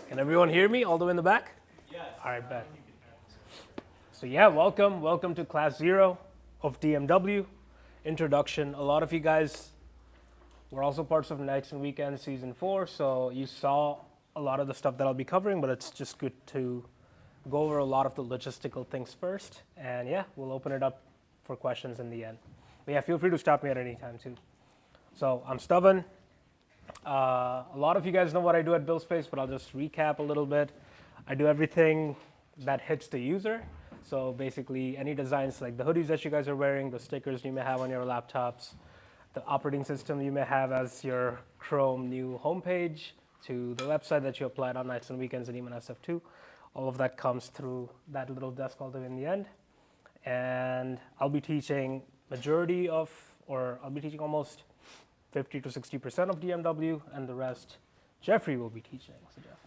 Can everyone hear me all the way in the back? Yes. All right, bet. So yeah, welcome to class 0 of DMW, introduction. A lot of you guys were also parts of Nights and Weekends season 4, so you saw a lot of the stuff that I'll be covering, but it's just good to go over a lot of the logistical things first. And yeah, we'll open it up for questions in the end. But yeah, feel free to stop me at any time too. So I'm Stubborn. A lot of you guys know what I do at buildspace, but I'll just recap a little bit. I do everything that hits the user. So basically any designs like the hoodies that you guys are wearing, the stickers you may have on your laptops, the operating system you may have as your Chrome new homepage, to the website that you applied on Nights and Weekends and even SF2. All of that comes through that little desk all the way in the end. And I'll be teaching I'll be teaching almost 50 to 60% of DMW, and the rest Jeffrey will be teaching. So Jeff.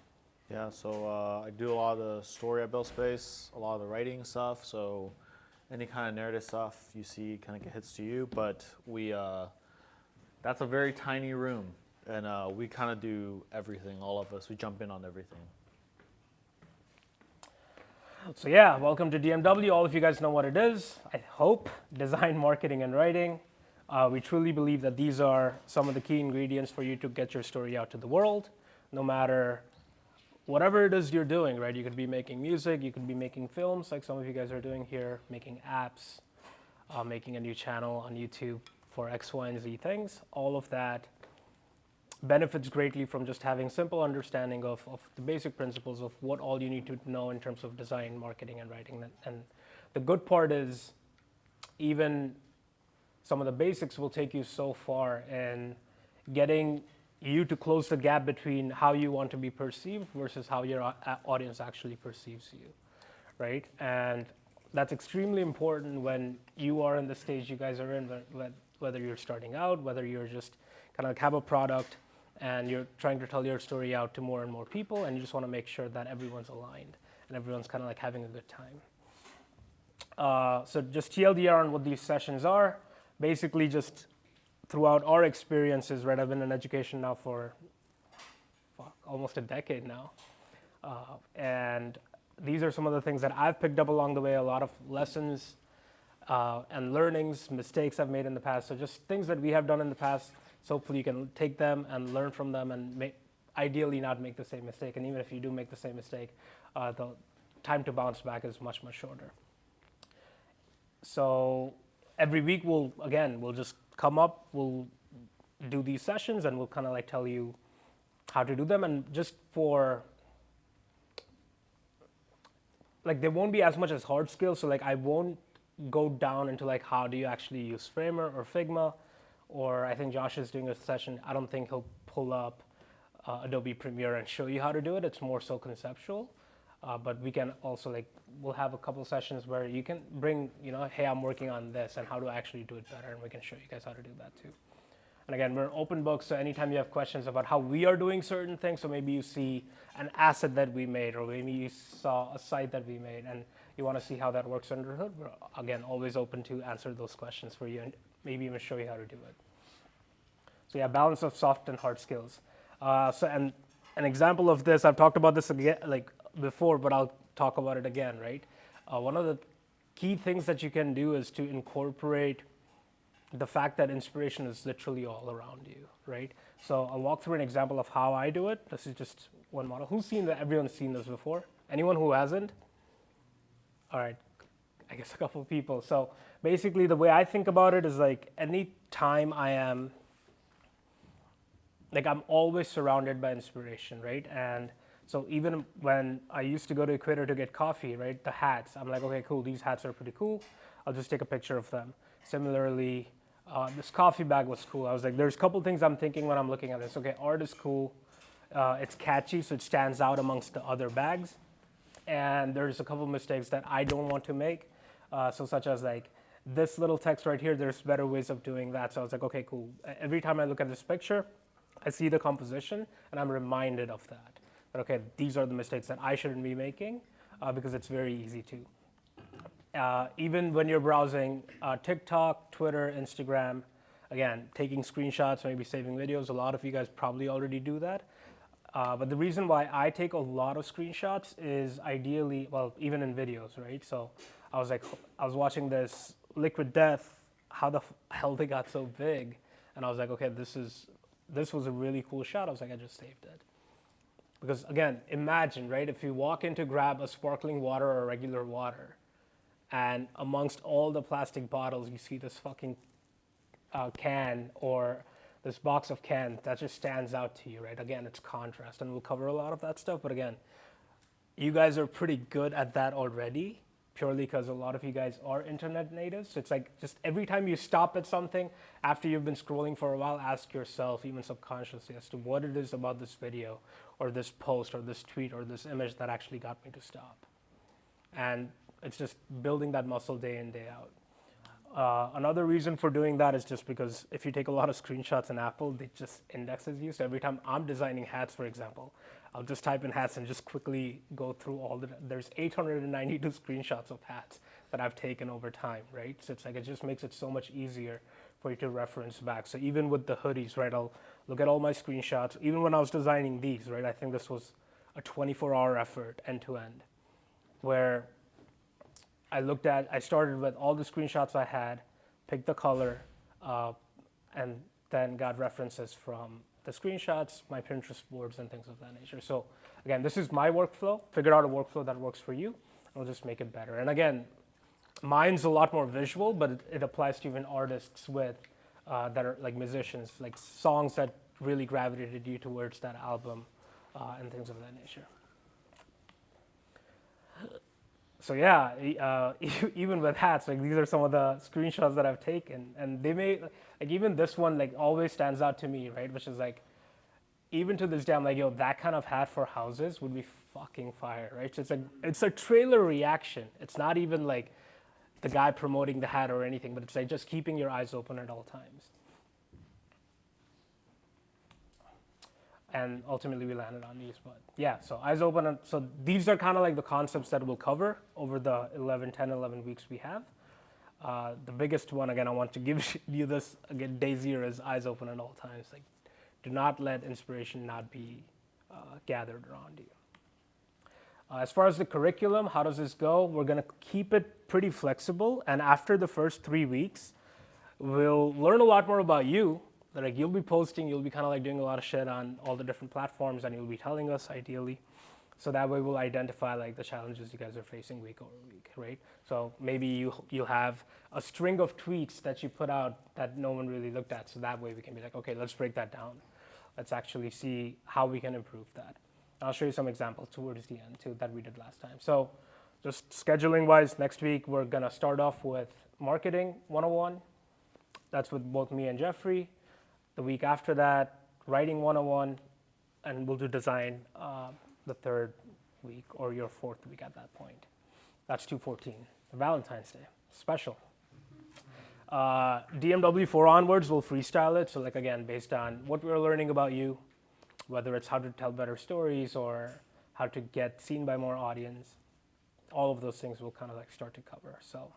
Yeah, so I do a lot of the story at buildspace, a lot of the writing stuff, so any kind of narrative stuff you see kind of hits to you, but that's a very tiny room, and we kind of do everything, all of us, we jump in on everything. So yeah, welcome to DMW. All of you guys know what it is, I hope. Design, marketing, and writing. We truly believe that these are some of the key ingredients for you to get your story out to the world, no matter whatever it is you're doing, right? You could be making music, you could be making films like some of you guys are doing here, making apps, making a new channel on YouTube for X, Y, and Z things. All of that benefits greatly from just having simple understanding of the basic principles of what all you need to know in terms of design, marketing, and writing. And the good part is even some of the basics will take you so far in getting you to close the gap between how you want to be perceived versus how your audience actually perceives you, right? And that's extremely important when you are in the stage you guys are in, whether you're starting out, whether you're just kind of like have a product and you're trying to tell your story out to more and more people, and you just want to make sure that everyone's aligned and everyone's kind of like having a good time. So just TLDR on what these sessions are. Basically just throughout our experiences, right, I've been in education now for almost a decade now. And these are some of the things that I've picked up along the way, a lot of lessons and learnings, mistakes I've made in the past. So just things that we have done in the past, so hopefully you can take them and learn from them and ideally not make the same mistake. And even if you do make the same mistake, the time to bounce back is much, much shorter. So every week we'll just come up, we'll do these sessions, and we'll kind of like tell you how to do them. And just for, like, there won't be as much as hard skills. So like I won't go down into like how do you actually use Framer or Figma, or I think Josh is doing a session. I don't think he'll pull up Adobe Premiere and show you how to do it. It's more so conceptual. But we can also we'll have a couple sessions where you can bring, hey, I'm working on this and how to actually do it better, and we can show you guys how to do that too. And again, we're an open book, so anytime you have questions about how we are doing certain things, so maybe you see an asset that we made, or maybe you saw a site that we made and you want to see how that works under the hood, we're again always open to answer those questions for you and maybe even show you how to do it. So yeah, balance of soft and hard skills. And an example of this, I've talked about this again, before, but I'll talk about it again, right? One of the key things that you can do is to incorporate the fact that inspiration is literally all around you, right? So I'll walk through an example of how I do it. This is just one model. Who's seen that? Everyone's seen this before. Anyone who hasn't? All right, I guess a couple of people. So basically the way I think about it is any time I'm always surrounded by inspiration, right? And so even when I used to go to Equator to get coffee, right, the hats, I'm like, okay, cool, these hats are pretty cool. I'll just take a picture of them. Similarly, this coffee bag was cool. I was like, there's a couple things I'm thinking when I'm looking at this. Okay, art is cool. It's catchy, so it stands out amongst the other bags. And there's a couple mistakes that I don't want to make. So such as this little text right here, there's better ways of doing that. So I was like, okay, cool. Every time I look at this picture, I see the composition and I'm reminded of that. But okay, these are the mistakes that I shouldn't be making because it's very easy to. Even when you're browsing TikTok, Twitter, Instagram, again, taking screenshots, maybe saving videos, a lot of you guys probably already do that. But the reason why I take a lot of screenshots is ideally, well, even in videos, right? So I was watching this Liquid Death, how the hell they got so big, and I was like, okay, this was a really cool shot. I was like, I just saved it. Because again, imagine, right, if you walk in to grab a sparkling water or regular water, and amongst all the plastic bottles, you see this fucking can or this box of cans that just stands out to you, right? Again, it's contrast, and we'll cover a lot of that stuff. But again, you guys are pretty good at that already, purely because a lot of you guys are internet natives. So it's like just every time you stop at something after you've been scrolling for a while, ask yourself, even subconsciously, as to what it is about this video or this post or this tweet or this image that actually got me to stop. And it's just building that muscle day in, day out. Another reason for doing that is just because if you take a lot of screenshots in Apple, it just indexes you. So every time I'm designing hats, for example, I'll just type in hats and just quickly go through there's 892 screenshots of hats that I've taken over time, right? So it's like, it just makes it so much easier for you to reference back. So even with the hoodies, right, I'll look at all my screenshots. Even when I was designing these, right, I think this was a 24-hour effort end to end, where I started with all the screenshots I had, picked the color, and then got references from the screenshots, my Pinterest boards, and things of that nature. So again, this is my workflow. Figure out a workflow that works for you, and we'll just make it better. And again, mine's a lot more visual, but it applies to even artists that are like musicians, like songs that really gravitated you towards that album, and things of that nature. So yeah, even with hats, like these are some of the screenshots that I've taken, and they may, like even this one like always stands out to me, right? Which is like, even to this day, I'm like, yo, that kind of hat for houses would be fucking fire, right? So it's a trailer reaction. It's not even like the guy promoting the hat or anything, but it's like just keeping your eyes open at all times. And ultimately we landed on these, but yeah, so eyes open. And so these are kind of like the concepts that we'll cover over the 10, 11 weeks we have. The biggest one, again, I want to give you this, again, day zero is eyes open at all times. Like, do not let inspiration not be gathered around you. As far as the curriculum, how does this go? We're gonna keep it pretty flexible, and after the first 3 weeks, we'll learn a lot more about you. Like you'll be posting, you'll be kind of like doing a lot of shit on all the different platforms, and you'll be telling us ideally. So that way we'll identify like the challenges you guys are facing week over week, right? So maybe you'll have a string of tweets that you put out that no one really looked at. So that way we can be like, okay, let's break that down. Let's actually see how we can improve that. I'll show you some examples towards the end too that we did last time. So just scheduling wise, next week we're gonna start off with marketing 101. That's with both me and Jeffrey. The week after that, writing 101, and we'll do design the third week or your fourth week at that point. That's 2/14, Valentine's Day, special. DMW4 onwards, we'll freestyle it. So like again, based on what we're learning about you, whether it's how to tell better stories or how to get seen by more audience, all of those things we'll kind of like start to cover. So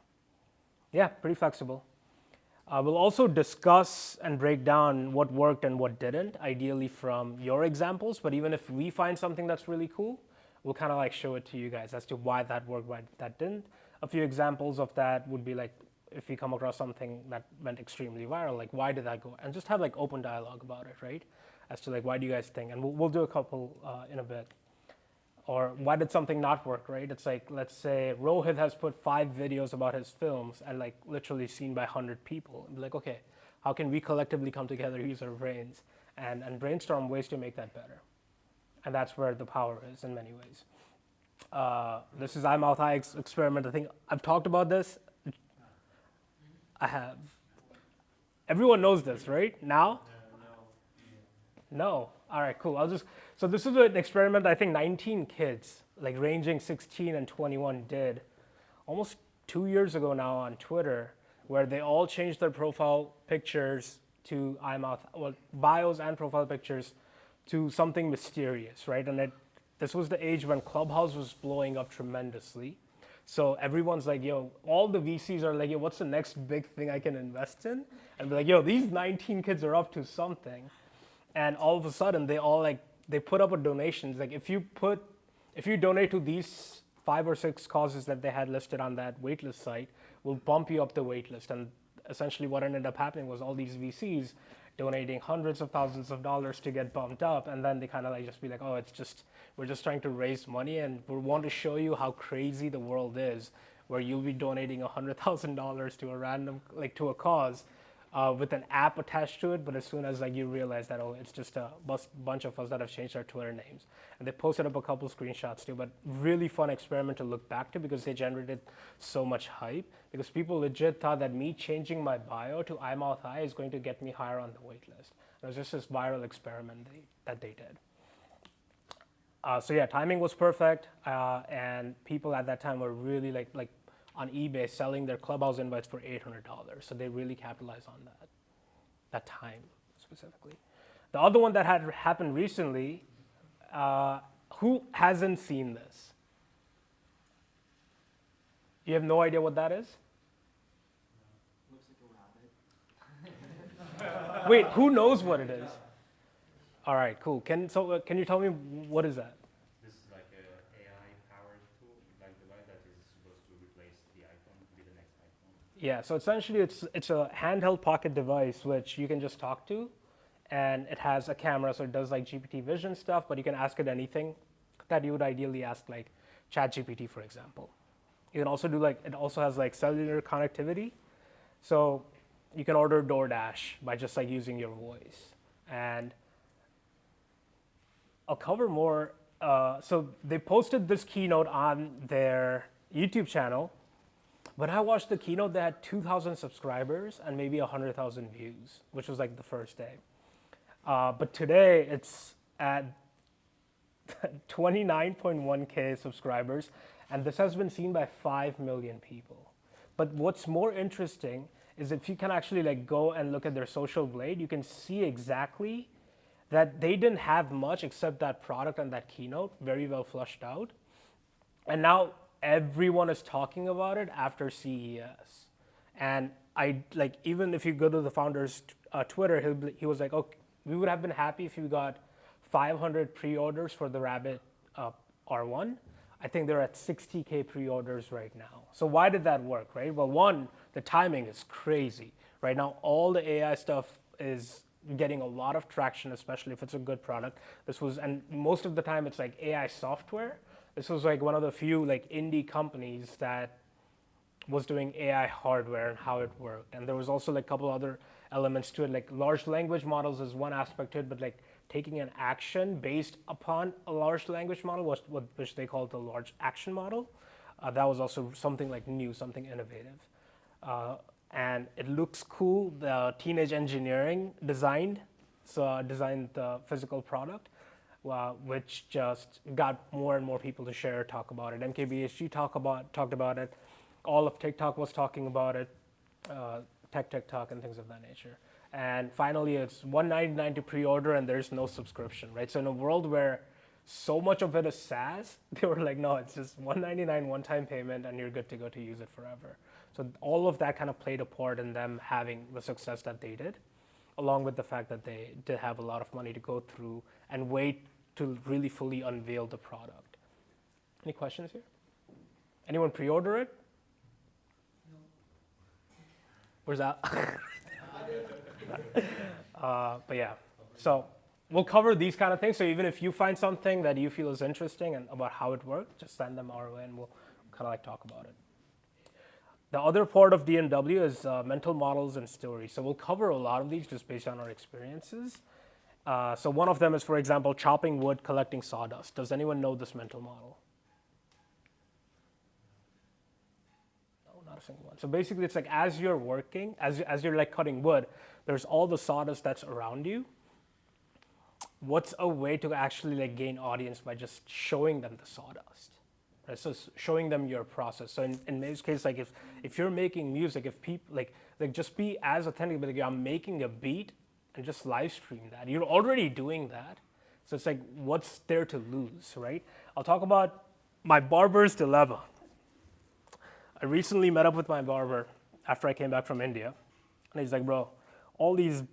yeah, pretty flexible. We'll also discuss and break down what worked and what didn't, ideally from your examples, but even if we find something that's really cool, we'll kind of like show it to you guys as to why that worked, why that didn't. A few examples of that would be like, if we come across something that went extremely viral, like why did that go? And just have like open dialogue about it, right? As to like, why do you guys think? And we'll do a couple in a bit. Or why did something not work, right? It's like, let's say Rohit has put 5 videos about his films and like literally seen by 100 people. And be like, okay, how can we collectively come together, use our brains, and brainstorm ways to make that better? And that's where the power is in many ways. This is iMouth Eye experiment. I think I've talked about this. I have. Everyone knows this, right? Now? No. All right, cool. So this is an experiment I think 19 kids, like ranging 16 and 21 did almost 2 years ago now on Twitter, where they all changed their profile pictures to bios and profile pictures to something mysterious, right? And this was the age when Clubhouse was blowing up tremendously. So everyone's like, yo, all the VCs are like, yo, what's the next big thing I can invest in? And be like, yo, these 19 kids are up to something. And all of a sudden, they all like they put up a donation. Like if you donate to these 5 or 6 causes that they had listed on that waitlist site, we'll bump you up the waitlist. And essentially what ended up happening was all these VCs donating hundreds of thousands of dollars to get bumped up, and then they kind of like just be like, oh, we're just trying to raise money, and we want to show you how crazy the world is, where you'll be donating $100,000 to a random, like to a cause, with an app attached to it, but as soon as like you realize that, oh, it's just a bunch of us that have changed our Twitter names. And they posted up a couple screenshots too, but really fun experiment to look back to because they generated so much hype, because people legit thought that me changing my bio to iMouth I is going to get me higher on the wait list. It was just this viral experiment that they did. So yeah, timing was perfect, and people at that time were really like on eBay selling their Clubhouse invites for $800. So they really capitalized on that time specifically. The other one that had happened recently, who hasn't seen this? You have no idea what that is? Looks like a rabbit. Wait, who knows what it is? All right, cool. Can you tell me what is that? This is like a AI-powered tool, like device that is supposed to replace the iPhone, be the next iPhone. Yeah, so essentially it's a handheld pocket device which you can just talk to, and it has a camera, so it does like GPT vision stuff, but you can ask it anything that you would ideally ask like ChatGPT, for example. You can also do it also has like cellular connectivity, so you can order DoorDash by just like using your voice. And I'll cover more. So they posted this keynote on their YouTube channel. When I watched the keynote, they had 2,000 subscribers and maybe 100,000 views, which was like the first day. But today it's at 29.1K subscribers, and this has been seen by 5 million people. But what's more interesting is if you can actually like go and look at their social blade, you can see exactly that they didn't have much except that product and that keynote, very well fleshed out. And now everyone is talking about it after CES. And even if you go to the founder's Twitter, he was like, okay, we would have been happy if you got 500 pre-orders for the Rabbit R1. I think they're at 60K pre-orders right now. So why did that work, right? Well, one, the timing is crazy. Right now, all the AI stuff is getting a lot of traction, especially if it's a good product. And most of the time it's like AI software. This was like one of the few like indie companies that was doing AI hardware and how it worked. And there was also like a couple other elements to it, like large language models is one aspect to it, but like taking an action based upon a large language model, which they call the large action model. That was also something like new, something innovative. And it looks cool. The teenage engineering designed the physical product, which just got more and more people to share, talk about it. MKBHD talked about it. All of TikTok was talking about it, TikTok and things of that nature. And finally, it's $199 to pre-order, and there's no subscription, right? So in a world where so much of it is SaaS, they were like, no, it's just $199 one-time payment, and you're good to go to use it forever. So all of that kind of played a part in them having the success that they did, along with the fact that they did have a lot of money to go through and wait to really fully unveil the product. Any questions here? Anyone pre-order it? No. Where's that? But yeah, so we'll cover these kind of things. So even if you find something that you feel is interesting and about how it works, just send them our way and we'll kind of like talk about it. The other part of DMW is mental models and stories. So we'll cover a lot of these just based on our experiences. So one of them is, for example, chopping wood, collecting sawdust. Does anyone know this mental model? No, not a single one. So basically it's like as you're working, as you're like cutting wood, there's all the sawdust that's around you. What's a way to actually like gain audience by just showing them the sawdust? Right? So showing them your process. So in this case, like if you're making music, if people like just be as authentic, but like I'm making a beat and just live stream that. You're already doing that. So it's like, what's there to lose, right? I'll talk about my barber's dilemma. I recently met up with my barber after I came back from India. And he's like, bro, all these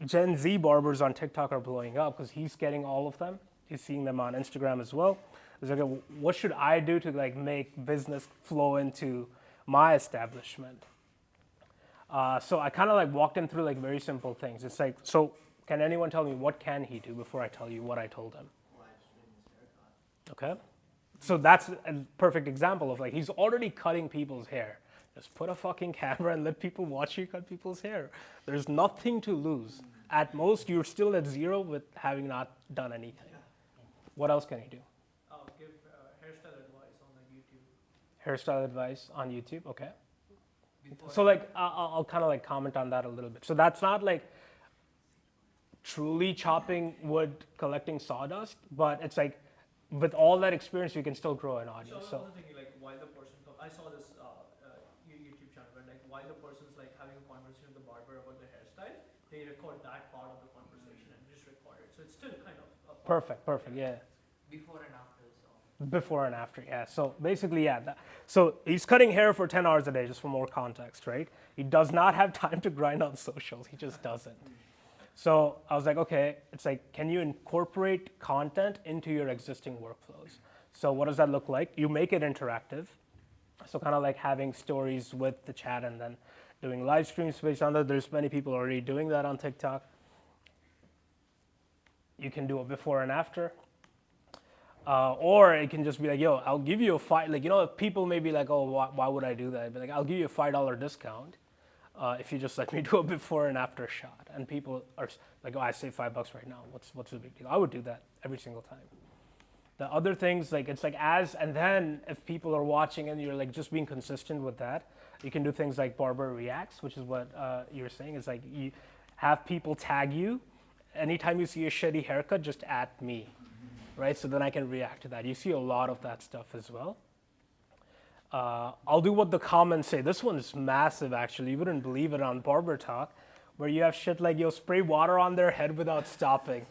Gen Z barbers on TikTok are blowing up because he's getting all of them. He's seeing them on Instagram as well. He's like, what should I do to like make business flow into my establishment? So I kind of like walked him through like very simple things. It's like, so can anyone tell me what can he do before I tell you what I told him? Live stream his haircut. Okay. So that's a perfect example of like, he's already cutting people's hair. Just put a fucking camera and let people watch you cut people's hair. There's nothing to lose. At most, you're still at zero with having not done anything. What else can you do? Give hairstyle advice on like YouTube. Hairstyle advice on YouTube, okay. Before So like, I'll kind of like comment on that a little bit. So that's not like truly chopping wood, collecting sawdust, but it's like, with all that experience, you can still grow an So audience. I was So also thinking like while the person, I saw this YouTube channel where like while the person's like having a conversation with the barber about the hairstyle, they record that part of the conversation and just record it. So it's still kind of a part. perfect, yeah. before and after, so Before and after, yeah. So basically, yeah. So he's cutting hair for 10 hours a day, just for more context, right? He does not have time to grind on socials. He just doesn't. So I was like, okay, it's like, can you incorporate content into your existing workflows? So what does that look like? You make it interactive. So kind of like having stories with the chat and then doing live streams based on that. There's many people already doing that on TikTok. You can do a before and after. Or it can just be like, yo, I'll give you a like, you know, if people may be like, oh, why would I do that? But like, I'll give you a $5 discount if you just let me do a before and after shot. And people are like, oh, I save $5 right now. What's the big deal? I would do that every single time. The other things, like it's like and then if people are watching and you're like just being consistent with that, you can do things like barber reacts, which is what you were saying. It's like you have people tag you. Anytime you see a shitty haircut, just at me. Right, so then I can react to that. You see a lot of that stuff as well. I'll do what the comments say. This one is massive, actually. You wouldn't believe it on Barber Talk, where you have shit like, yo, spray water on their head without stopping.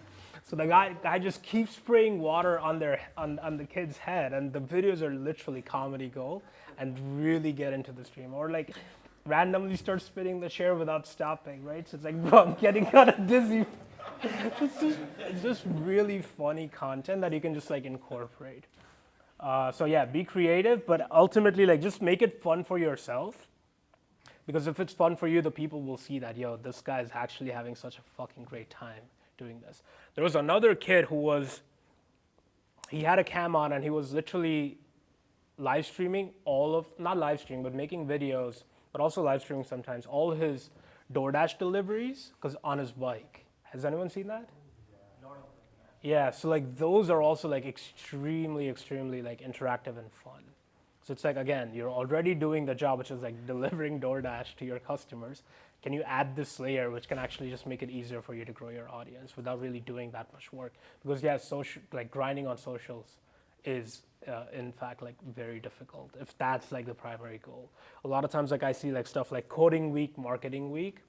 So the guy just keeps spraying water on the kid's head, and the videos are literally comedy gold and really get into the stream. Or like randomly start spitting the chair without stopping, right? So it's like, bro, I'm getting kind of dizzy. It's just really funny content that you can just like incorporate. So yeah, be creative, but ultimately like just make it fun for yourself. Because if it's fun for you, the people will see that, yo, this guy is actually having such a fucking great time doing this. There was another kid he had a cam on and he was literally live streaming not live streaming, but making videos, but also live streaming sometimes, all his DoorDash deliveries, because on his bike. Has anyone seen that? Yeah, so like those are also like extremely like interactive and fun. So it's like, again, you're already doing the job, which is like delivering DoorDash to your customers. Can you add this layer, which can actually just make it easier for you to grow your audience without really doing that much work? Because yeah, like grinding on socials is in fact like very difficult if that's like the primary goal. A lot of times like I see like stuff like coding week, marketing week,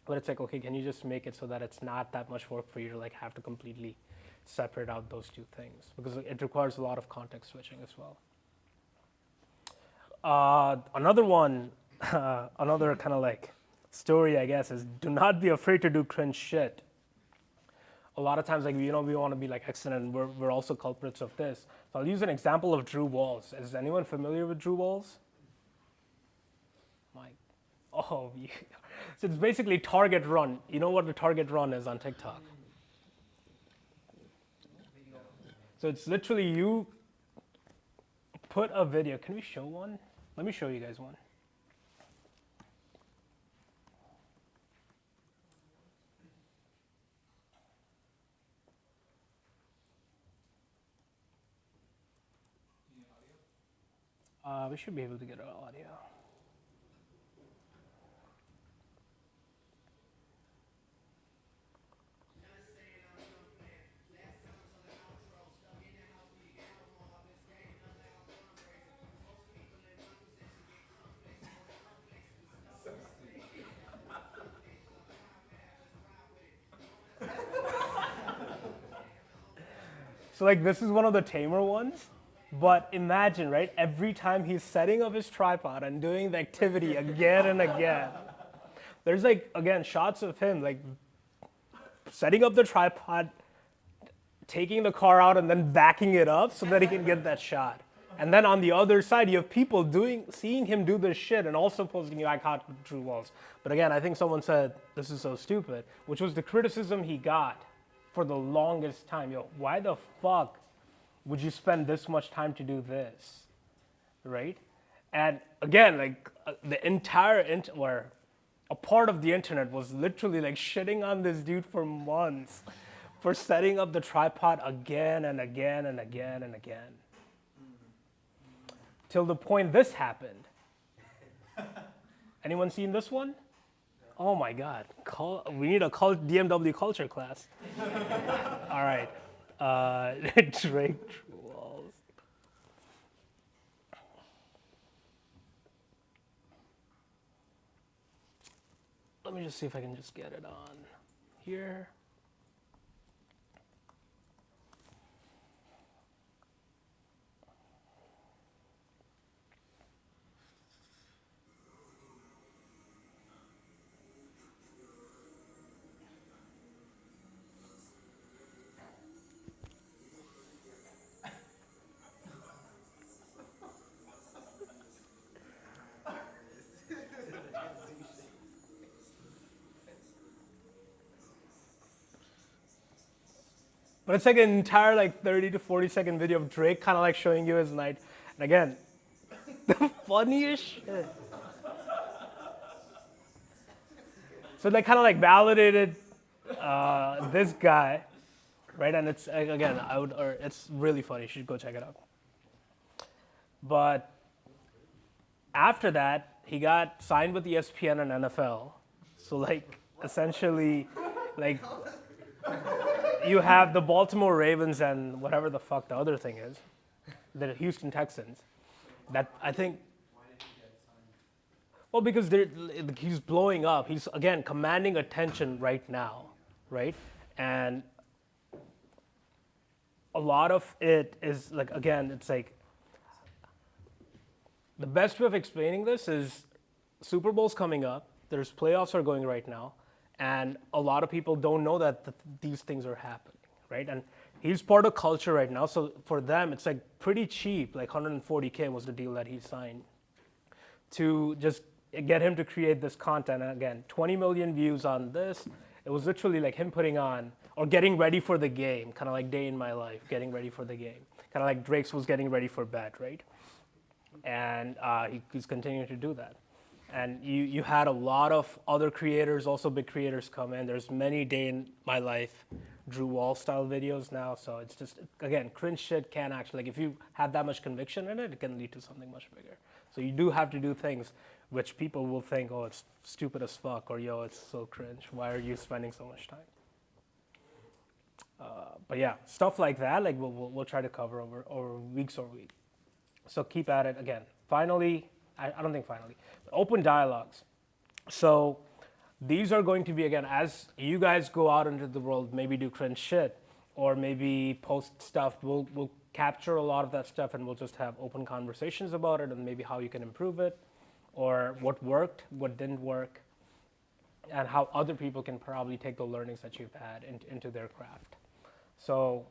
but it's like, okay, can you just make it so that it's not that much work for you to like have to completely separate out those two things? Because it requires a lot of context switching as well. Another one, another kind of like story, I guess, is do not be afraid to do cringe shit. A lot of times, like, you know, we want to be like excellent, and we're also culprits of this. So I'll use an example of Drew Walls. Is anyone familiar with Drew Walls? So it's basically target run. You know what the target run is on TikTok? So it's literally you put a video. Can we show one? Let me show you guys one. We should be able to get our audio. So like this is one of the tamer ones, but imagine, right? Every time he's setting up his tripod and doing the activity again and again, there's like, again, shots of him like setting up the tripod, taking the car out and then backing it up so that he can get that shot. And then on the other side, you have people seeing him do this shit and also posting, I caught Drew Walls. But again, I think someone said, this is so stupid, which was the criticism he got for the longest time. Yo, why the fuck would you spend this much time to do this, right? And again, like the entire, or a part of the internet was literally like shitting on this dude for months for setting up the tripod again and again and again and again. Till the point this happened. Anyone seen this one? Oh my God, we need a DMW culture class. All right, Drake Walls. Let me just see if I can just get it on here. But it's like an entire like 30 to 40-second video of Drake kind of like showing you his night. And again, the funniest shit. So they kind of like validated this guy, right? And it's, again, it's really funny. You should go check it out. But after that, he got signed with ESPN and NFL. So like, essentially, like, you have the Baltimore Ravens and whatever the fuck the other thing is, the Houston Texans. That I think. Well, because he's blowing up. He's again commanding attention right now, right? And a lot of it is like, again, it's like the best way of explaining this is Super Bowl's coming up. There's playoffs are going right now. And a lot of people don't know that these things are happening, right? And he's part of culture right now. So for them, it's like pretty cheap, like $140K was the deal that he signed to just get him to create this content. And again, 20 million views on this. It was literally like him putting on, or getting ready for the game, kind of like Day in My Life, getting ready for the game. Kind of like Drake's was getting ready for bed, right? And he's continuing to do that. And you had a lot of other creators, also big creators come in. There's many Day in My Life, Drew Wall style videos now. So it's just, again, cringe shit can actually, like if you have that much conviction in it, it can lead to something much bigger. So you do have to do things which people will think, oh, it's stupid as fuck, or yo, it's so cringe. Why are you spending so much time? But yeah, stuff like that, like we'll try to cover over weeks or weeks. So keep at it. Again, finally, I don't think finally, but open dialogues. So these are going to be, again, as you guys go out into the world, maybe do cringe shit, or maybe post stuff, we'll capture a lot of that stuff and we'll just have open conversations about it and maybe how you can improve it, or what worked, what didn't work, and how other people can probably take the learnings that you've had into their craft. So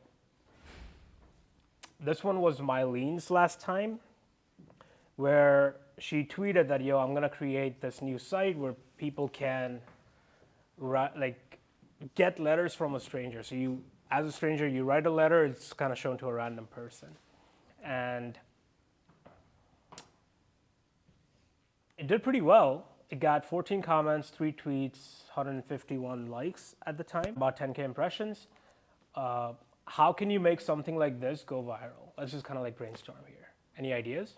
this one was Mylene's last time, where she tweeted that, yo, I'm going to create this new site where people can get letters from a stranger. So you, as a stranger, you write a letter, it's kind of shown to a random person. And it did pretty well. It got 14 comments, 3 tweets, 151 likes at the time, about 10K impressions. How can you make something like this go viral? Let's just kind of like brainstorm here. Any ideas?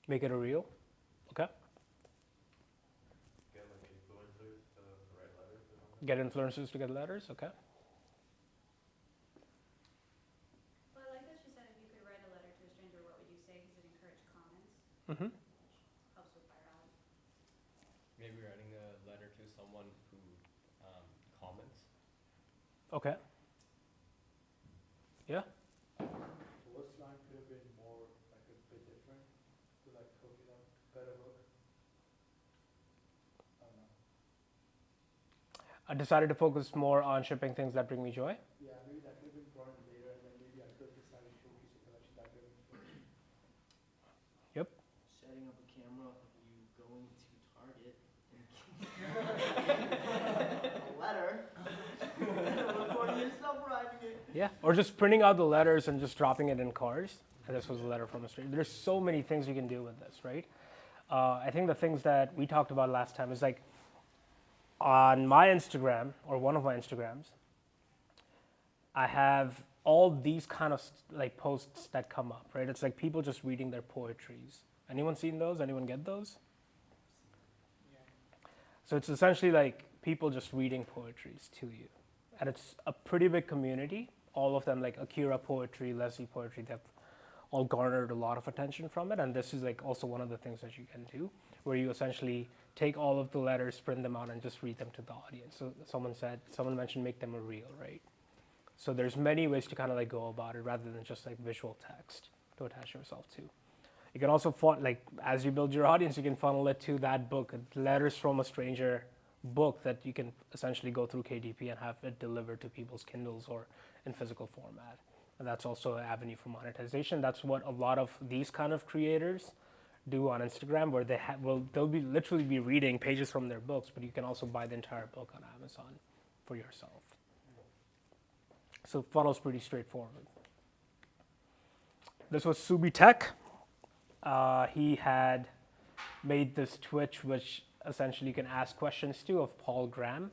Make it a reel. Okay. Get like influencers to write letters or something. Get influencers to get letters. Okay. Well, I like that she said if you could write a letter to a stranger, what would you say? Because it encouraged comments, Mm-hmm. which helps with virality. Maybe writing a letter to someone who comments. Okay. Yeah. First line could have been more like a bit different to like hook it up, better hook. I don't know. I decided to focus more on shipping things that bring me joy. Yeah, maybe that could have been brought in later, and then maybe I could have decided to showcase your collection that way. Yep. Setting up a camera of you going to Target and a letter, recording yourself writing it. Yeah, or just printing out the letters and just dropping it in cars. And this was a letter from a stranger. There's so many things you can do with this, right? I think the things that we talked about last time is like on my Instagram or one of my Instagrams, I have all these kind of like posts that come up, right? It's like people just reading their poetries. Anyone seen those? Anyone get those? So it's essentially like people just reading poetries to you. And it's a pretty big community. All of them, like Akira poetry, Leslie poetry, they've all garnered a lot of attention from it. And this is like also one of the things that you can do, where you essentially take all of the letters, print them out, and just read them to the audience. So someone mentioned make them a reel, right? So there's many ways to kind of like go about it rather than just like visual text to attach yourself to. You can also, like as you build your audience, you can funnel it to that book, letters from a stranger book that you can essentially go through KDP and have it delivered to people's Kindles or in physical format. And that's also an avenue for monetization. That's what a lot of these kind of creators do on Instagram, where they'll be literally be reading pages from their books, but you can also buy the entire book on Amazon for yourself. So funnel's pretty straightforward. This was Subi Tech. He had made this Twitch, which essentially you can ask questions to, of Paul Graham,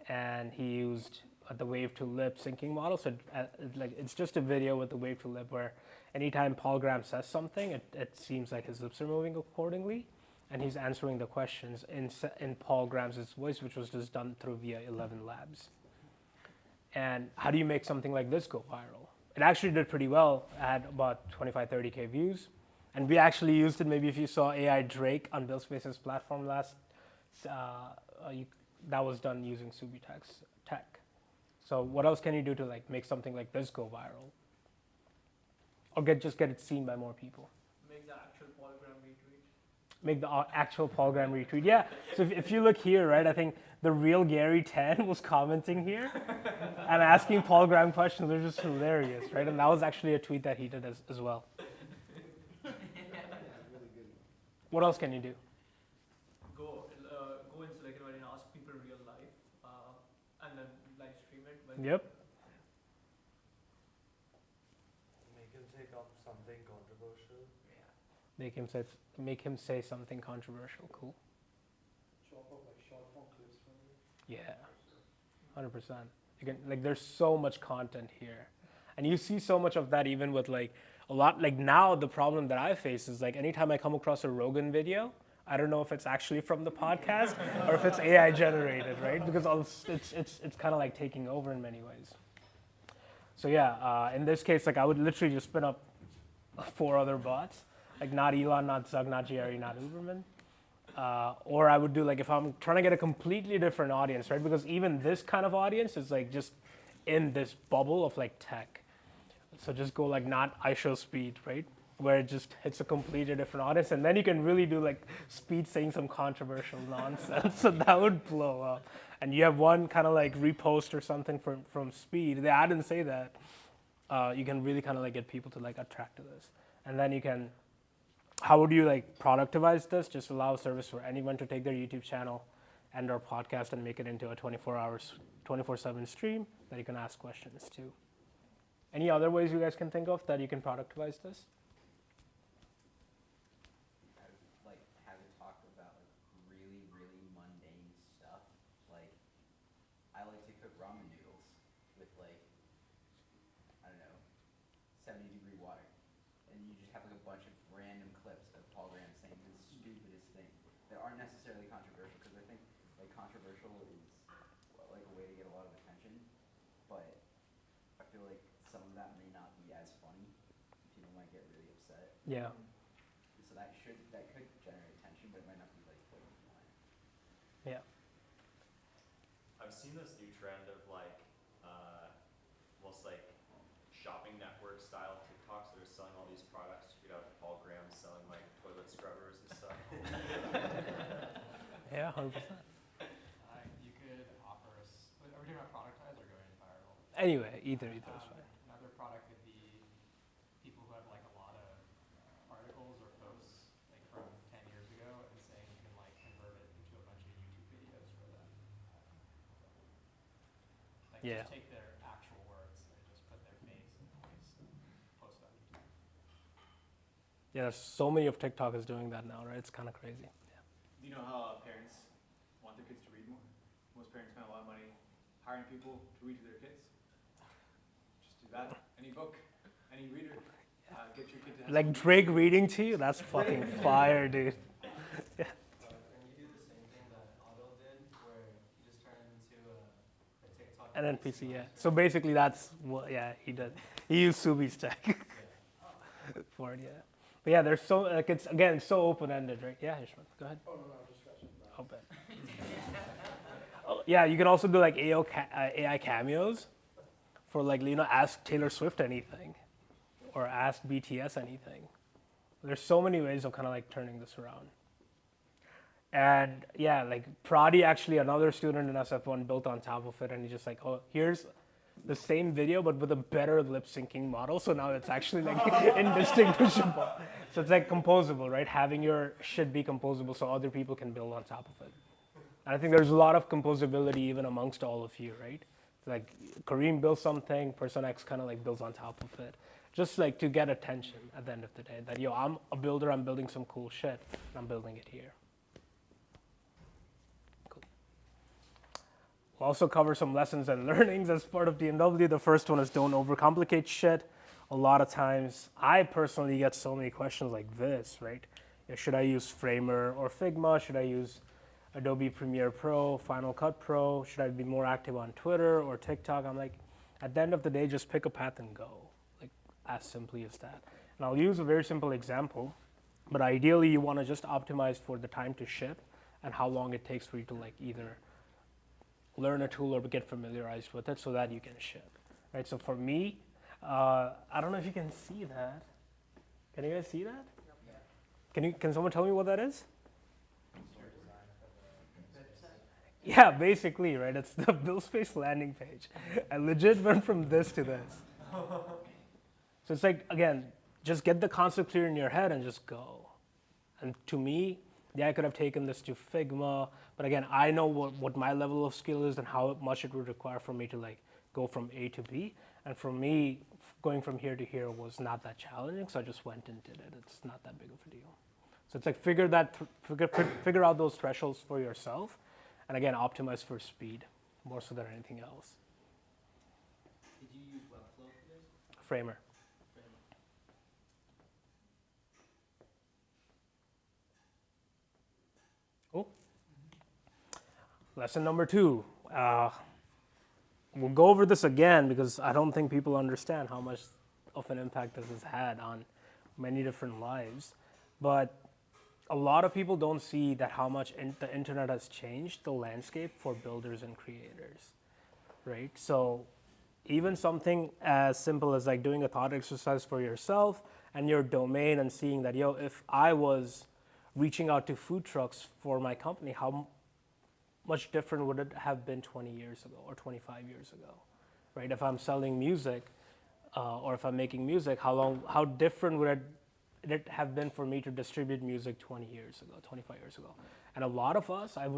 and he used the wave to lip syncing model. So it's just a video with the wave to lip where anytime Paul Graham says something, it seems like his lips are moving accordingly, and he's answering the questions in Paul Graham's voice, which was just done through via 11 Labs. And how do you make something like this go viral? It actually did pretty well. It had about 25, 30K views. And we actually used it, maybe if you saw AI Drake on buildspace's platform last, that was done using Subi Tech. So what else can you do to like make something like this go viral? Or just get it seen by more people? Make the actual Paul Graham retweet. Make the actual Paul Graham retweet. Yeah, so if you look here, right, I think the real Gary 10 was commenting here and asking Paul Graham questions. They're just hilarious, right? And that was actually a tweet that he did as well. What else can you do? Go in Silicon Valley and ask people real life, and then live stream it. Yep. Make him take up something controversial. Make him say something controversial. Cool. Chop up like short form clips from you. Yeah, 100%. You can like there's so much content here, and you see so much of that even with like a lot. Like now the problem that I face is like anytime I come across a Rogan video, I don't know if it's actually from the podcast or if it's AI generated, right? Because it's kind of like taking over in many ways. So yeah, in this case, like I would literally just spin up 4 other bots, like not Elon, not Zug, not Jerry, not Uberman. Or I would do like if I'm trying to get a completely different audience, right? Because even this kind of audience is like just in this bubble of like tech. So just go like not iShow Speed, right? Where it just hits a completely different audience, and then you can really do like Speed saying some controversial nonsense. So that would blow up. And you have one kind of like repost or something from Speed. I didn't say that. You can really kind of like get people to like attract to this. And then you can, how would you like productivize this? Just allow a service for anyone to take their YouTube channel and or podcast and make it into a 24/7 stream that you can ask questions to. Any other ways you guys can think of that you can productivize this? Like have it talk about like really, really mundane stuff. Like I like to cook ramen noodles with like, I don't know, 70-degree water. And you just have like a bunch of random clips of Paul Graham saying the stupidest thing that aren't necessarily controversial, because I think like controversial is like a way to get a lot of attention, but I feel like some of that may not be as funny. People might get really upset. Yeah. So that could generate attention, but it might not be like what you want. Yeah. I've seen this new trend of like almost like shopping network style TikToks that are selling all these products. You know, Paul Graham selling like toilet scrubbers and stuff. Yeah, 100%. You could offer a Anyway, either is fine. Another product could be people who have like a lot of articles or posts like from 10 years ago and saying you can like convert it into a bunch of YouTube videos for them. Like Yeah. just take their actual words and just put their face and voice and post it on YouTube. Yeah, so many of TikTok is doing that now, right? It's kind of crazy. Do you know how parents want their kids to read more? Most parents spend a lot of money hiring people to read to their kids. Just do that. Any book, any reader. Get your kid to have Like some Drake reading to you, that's fucking fire, dude. And you do the same thing that Otto did, where you just turn it into a TikTok. An NPC, yeah. So basically, that's what, yeah, he did. He used Subi's tech for it, yeah. But yeah, there's so, like, it's, again, so open-ended, right? Yeah, Hishman, go ahead. Oh, no, I'm just scratching the I'll bet. Oh, yeah, you can also do, like, AI cameos for, like, you know, ask Taylor Swift anything or ask BTS anything. There's so many ways of kind of, like, turning this around. And, yeah, like, Pradi, actually, another student in SF1 built on top of it, and he's just like, oh, here's the same video, but with a better lip syncing model. So now it's actually like indistinguishable. So it's like composable, right? Having your shit be composable so other people can build on top of it. And I think there's a lot of composability even amongst all of you, right? Like Kareem builds something, person X kind of like builds on top of it. Just like to get attention at the end of the day that, yo, I'm a builder, I'm building some cool shit, and I'm building it here. We'll also cover some lessons and learnings as part of DNW. The first one is don't overcomplicate shit. A lot of times, I personally get so many questions like this, right? Yeah, should I use Framer or Figma? Should I use Adobe Premiere Pro, Final Cut Pro? Should I be more active on Twitter or TikTok? I'm like, at the end of the day, just pick a path and go. Like, as simply as that. And I'll use a very simple example, but ideally you want to just optimize for the time to ship and how long it takes for you to like either learn a tool or get familiarized with it so that you can ship, right? So for me, I don't know if you can see that. Can you guys see that? Can someone tell me what that is? Yeah, basically, right? It's the buildspace landing page. I legit went from this to this. So it's like, again, just get the concept clear in your head and just go. And to me, yeah, I could have taken this to Figma, but again, I know what my level of skill is and how much it would require for me to like go from A to B. And for me, going from here to here was not that challenging, so I just went and did it. It's not that big of a deal. So it's like figure out those thresholds for yourself, and again, optimize for speed more so than anything else. Did you use Webflow for this? Framer. Cool. Lesson number 2. We'll go over this again because I don't think people understand how much of an impact this has had on many different lives. But a lot of people don't see that how much the internet has changed the landscape for builders and creators, right? So even something as simple as like doing a thought exercise for yourself and your domain and seeing that, yo, if I was reaching out to food trucks for my company, how much different would it have been 20 years ago or 25 years ago, right? If I'm selling music or if I'm making music, how different would it have been for me to distribute music 20 years ago, 25 years ago? And a lot of us, I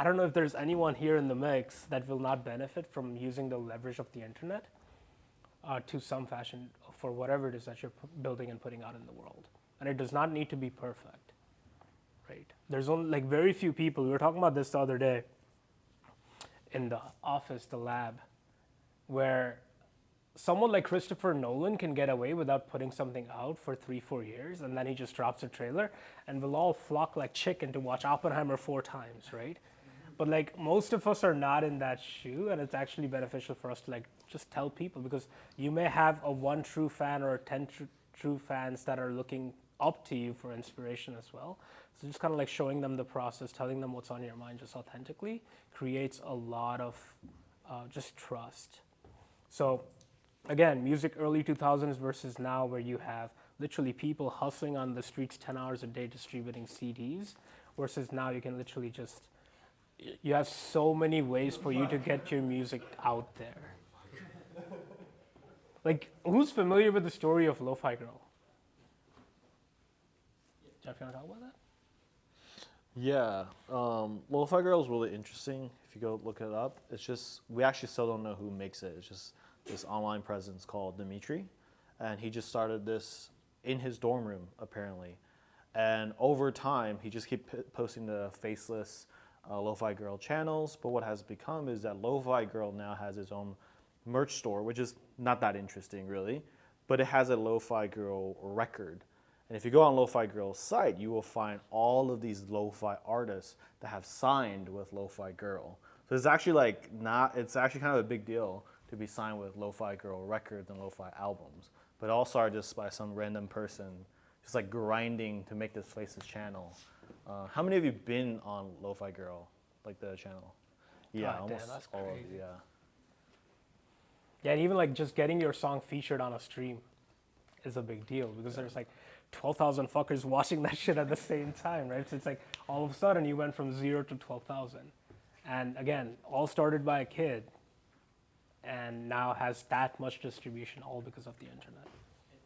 don't know if there's anyone here in the mix that will not benefit from using the leverage of the internet to some fashion for whatever it is that you're building and putting out in the world. And it does not need to be perfect, right? There's only like very few people, we were talking about this the other day in the office, the lab, where someone like Christopher Nolan can get away without putting something out for 3-4 years, and then he just drops a trailer, and we'll all flock like chicken to watch Oppenheimer 4 times, right? But like most of us are not in that shoe, and it's actually beneficial for us to like just tell people, because you may have a 1 true fan or 10 true fans that are looking up to you for inspiration as well. So just kind of like showing them the process, telling them what's on your mind just authentically creates a lot of just trust. So again, music early 2000s versus now, where you have literally people hustling on the streets 10 hours a day distributing CDs, versus now you can literally just, you have so many ways for you to get your music out there. Like, who's familiar with the story of Lo-Fi Girl? Jeff, you want to talk about that? Yeah, Lo-Fi Girl is really interesting. If you go look it up, it's just we actually still don't know who makes it. It's just this online presence called Dimitri, and he just started this in his dorm room apparently, and over time he just keep posting the faceless Lo-Fi Girl channels. But what has become is that Lo-Fi Girl now has his own merch store, which is not that interesting really, but it has a Lo-Fi Girl record. And if you go on Lo-Fi Girl's site, you will find all of these lo-fi artists that have signed with Lo-Fi Girl. So it's actually like it's actually kind of a big deal to be signed with Lo-Fi Girl records and lo-fi albums. But all started just by some random person just like grinding to make this faceless channel. How many of you been on Lo-Fi Girl, like the channel? Yeah, God, almost damn, that's all of crazy. you, yeah. Yeah, and even like just getting your song featured on a stream is a big deal because there's like 12,000 fuckers watching that shit at the same time, right? So it's like all of a sudden you went from 0 to 12,000. And again, all started by a kid and now has that much distribution all because of the internet.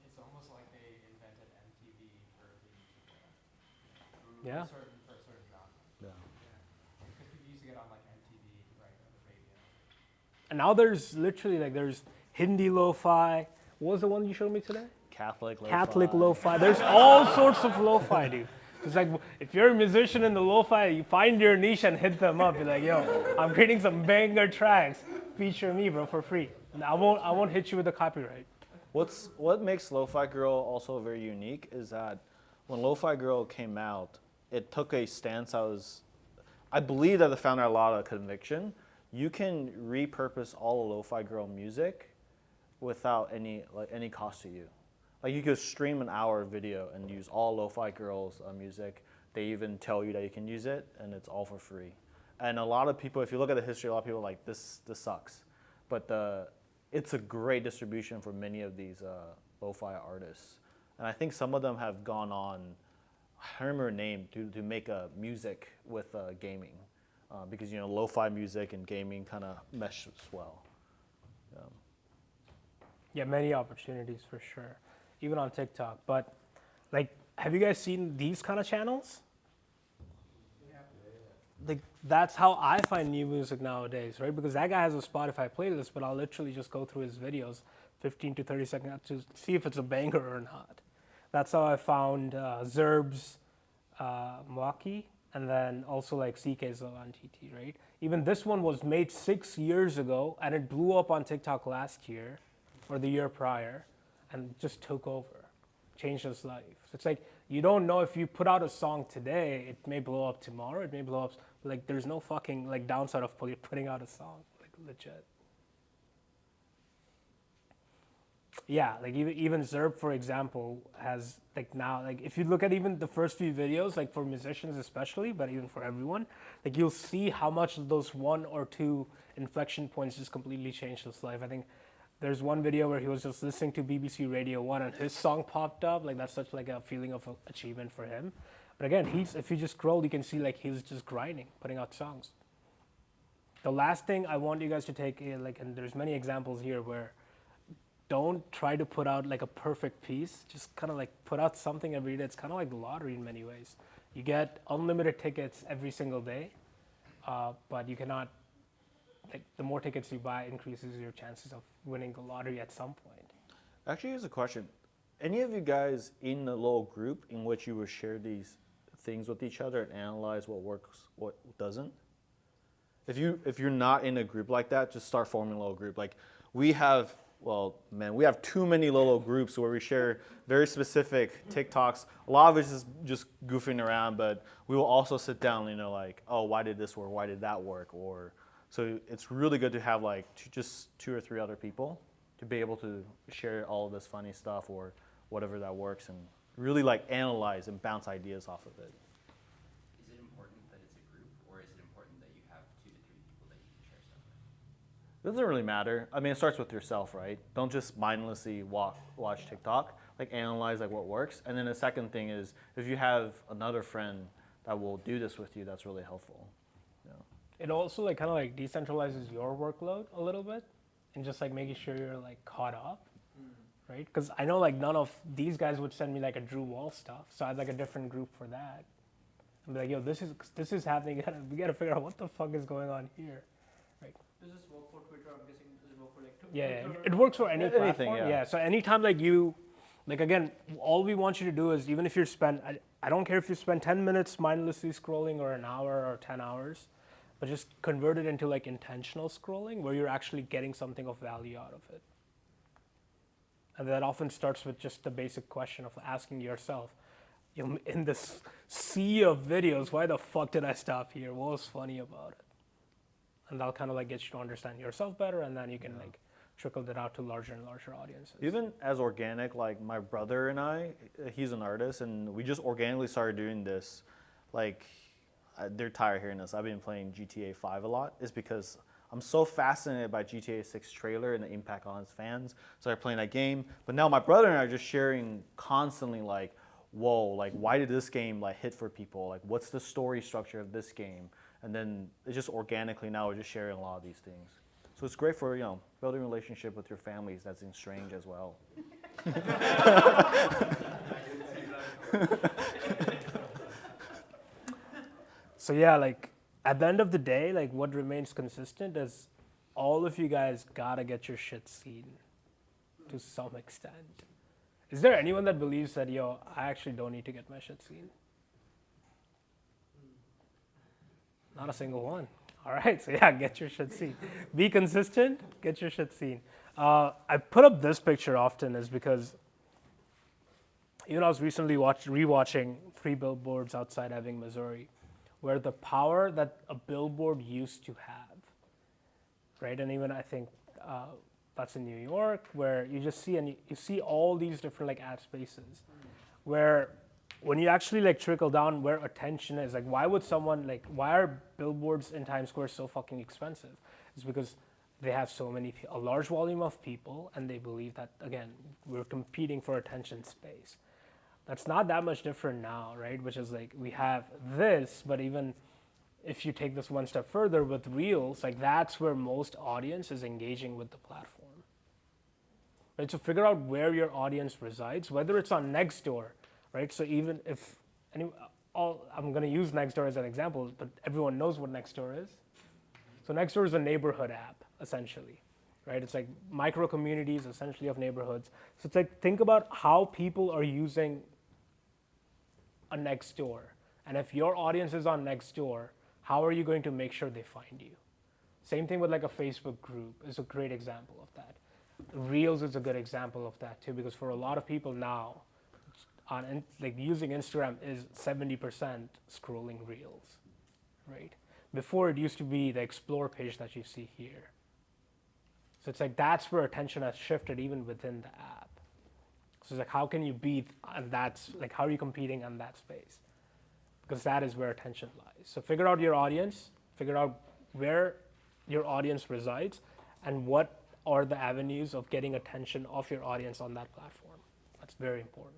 It's almost like they invented MTV for the Yeah. for a certain genre. Yeah. Because people used to get on like MTV, right, on the radio. And now there's literally like there's Hindi lo-fi. What was the one you showed me today? Catholic lo-fi. Catholic lo-fi. There's all sorts of lo-fi, dude. It's like if you're a musician in the lo-fi, you find your niche and hit them up. You're like, yo, I'm creating some banger tracks. Feature me, bro, for free. And I won't hit you with the copyright. What makes Lo-Fi Girl also very unique is that when Lo-Fi Girl came out, it took a stance I believe that it found a lot of conviction. You can repurpose all Lo-Fi Girl music without any cost to you. Like you could stream an hour video and use all Lo-Fi Girls music. They even tell you that you can use it, and it's all for free. And a lot of people, if you look at the history, a lot of people are like, this sucks. But it's a great distribution for many of these lo-fi artists. And I think some of them have gone on, I don't remember her name, to make music with gaming. Because lo-fi music and gaming kind of mesh as well. Yeah, many opportunities for sure, even on TikTok. But like, have you guys seen these kind of channels? Like, that's how I find new music nowadays, right? Because that guy has a Spotify playlist, but I'll literally just go through his videos, 15 to 30 seconds, to see if it's a banger or not. That's how I found Zerb's Mwaki, and then also like CK's on TT, right? Even this one was made 6 years ago, and it blew up on TikTok last year, or the year prior, and just took over, changed his life. So it's like, you don't know if you put out a song today, it may blow up tomorrow, it may blow up, like there's no fucking like downside of putting out a song, like legit. Yeah, like even Zerb, for example, has like now, like if you look at even the first few videos, like for musicians especially, but even for everyone, like you'll see how much those 1 or 2 inflection points just completely changed his life. I think there's one video where he was just listening to BBC Radio 1 and his song popped up. Like that's such like a feeling of achievement for him. But again, if you just scroll, you can see like he's just grinding, putting out songs. The last thing I want you guys to take, and there's many examples here where don't try to put out like a perfect piece. Just kind of like put out something every day. It's kind of like the lottery in many ways. You get unlimited tickets every single day, but you cannot, like the more tickets you buy increases your chances of winning the lottery at some point. Actually, here's a question. Any of you guys in a little group in which you would share these things with each other and analyze what works, what doesn't? If you're not in a group like that, just start forming a little group. Like we have too many little groups where we share very specific TikToks. A lot of it is just goofing around, but we will also sit down, like, oh, why did this work? Why did that work? So it's really good to have like just 2 or 3 other people to be able to share all of this funny stuff or whatever that works and really like analyze and bounce ideas off of it. Is it important that it's a group, or is it important that you have 2 to 3 people that you can share stuff with? It doesn't really matter. I mean, it starts with yourself, right? Don't just mindlessly watch TikTok. Like analyze like what works. And then the second thing is if you have another friend that will do this with you, that's really helpful. It also like kind of like decentralizes your workload a little bit, and just like making sure you're like caught up. right? Because I know like none of these guys would send me like a Drew Wall stuff, so I had like a different group for that. I'm like, yo, this is happening. We gotta figure out what the fuck is going on here, right? Does this work for Twitter? I'm guessing does it work for like Yeah, Twitter? it works for any Anything, platform. yeah. Yeah. So anytime like you, like again, all we want you to do is even if you spend, I don't care if you spend 10 minutes mindlessly scrolling or an hour or 10 hours, but just convert it into like intentional scrolling where you're actually getting something of value out of it. And that often starts with just the basic question of asking yourself, you know, in this sea of videos, why the fuck did I stop here? What was funny about it? And that'll kind of like get you to understand yourself better, and then you can like trickle that out to larger and larger audiences. Even as organic, like my brother and I, he's an artist, and we just organically started doing this. Like, they're tired of hearing this. I've been playing GTA 5 a lot. It's because I'm so fascinated by GTA 6 trailer and the impact on its fans. Started playing that game. But now my brother and I are just sharing constantly like, whoa, like why did this game like hit for people? Like what's the story structure of this game? And then it's just organically now we're just sharing a lot of these things. So it's great for, you know, building a relationship with your families that's in strange as well. So yeah, like at the end of the day, like what remains consistent is all of you guys gotta get your shit seen to some extent. Is there anyone that believes that, yo, I actually don't need to get my shit seen? Not a single one. All right, so yeah, get your shit seen. Be consistent, get your shit seen. I put up this picture often is because even I was recently rewatching 3 Billboards Outside Ebbing, Missouri, where the power that a billboard used to have, right? And even I think that's in New York, where you just see, and you see all these different like ad spaces, where when you actually like trickle down where attention is, like why would someone like, why are billboards in Times Square so fucking expensive? It's because they have a large volume of people, and they believe that, again, we're competing for attention space. That's not that much different now, right? Which is like, we have this, but even if you take this one step further with Reels, like that's where most audience is engaging with the platform. Right, so figure out where your audience resides, whether it's on Nextdoor, right? So even if, I'm gonna use Nextdoor as an example, but everyone knows what Nextdoor is. So Nextdoor is a neighborhood app, essentially, right? It's like micro communities, essentially, of neighborhoods. So it's like, think about how people are using a Nextdoor. And if your audience is on Nextdoor, how are you going to make sure they find you? Same thing with like a Facebook group is a great example of that. Reels is a good example of that too, because for a lot of people now, like using Instagram is 70% scrolling Reels, right? Before it used to be the explore page that you see here. So it's like that's where attention has shifted even within the app. So it's like, how can you beat, and that's like, how are you competing on that space? Because that is where attention lies. So figure out your audience, figure out where your audience resides, and what are the avenues of getting attention of your audience on that platform. That's very important.